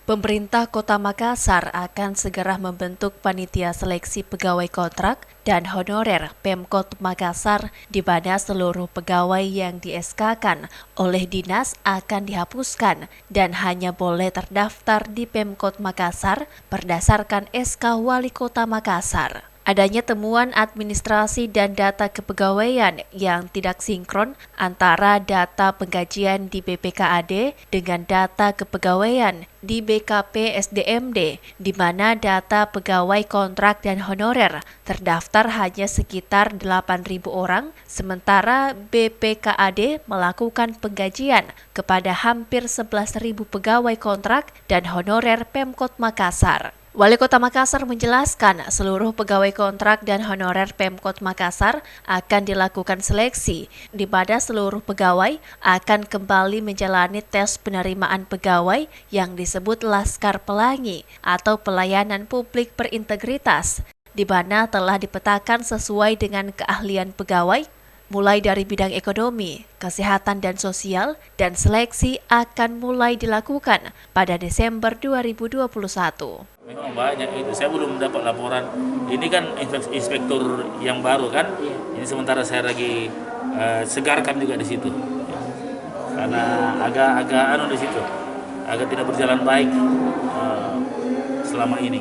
Pemerintah Kota Makassar akan segera membentuk panitia seleksi pegawai kontrak dan honorer Pemkot Makassar di mana seluruh pegawai yang di-SK-kan oleh dinas akan dihapuskan dan hanya boleh terdaftar di Pemkot Makassar berdasarkan SK Wali Kota Makassar. Adanya temuan administrasi dan data kepegawaian yang tidak sinkron antara data penggajian di BPKAD dengan data kepegawaian di BKP SDMD, di mana data pegawai kontrak dan honorer terdaftar hanya sekitar 8.000 orang, sementara BPKAD melakukan penggajian kepada hampir 11.000 pegawai kontrak dan honorer Pemkot Makassar. Wali Kota Makassar menjelaskan seluruh pegawai kontrak dan honorer Pemkot Makassar akan dilakukan seleksi, di mana seluruh pegawai akan kembali menjalani tes penerimaan pegawai yang disebut Laskar Pelangi atau pelayanan publik berintegritas, di mana telah dipetakan sesuai dengan keahlian pegawai, mulai dari bidang ekonomi, kesehatan dan sosial, dan seleksi akan mulai dilakukan pada Desember 2021. Memang banyak itu, saya belum dapat laporan. Ini kan inspektur yang baru kan, ini sementara saya lagi segarkan juga di situ, karena agak di situ, agak tidak berjalan baik selama ini.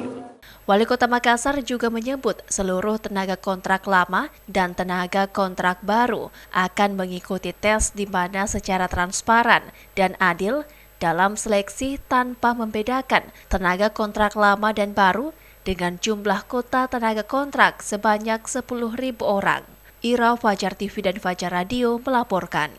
Wali Kota Makassar juga menyebut seluruh tenaga kontrak lama dan tenaga kontrak baru akan mengikuti tes di mana secara transparan dan adil dalam seleksi tanpa membedakan tenaga kontrak lama dan baru dengan jumlah kota tenaga kontrak sebanyak 10.000 orang. Ira, Fajar TV dan Fajar Radio melaporkan.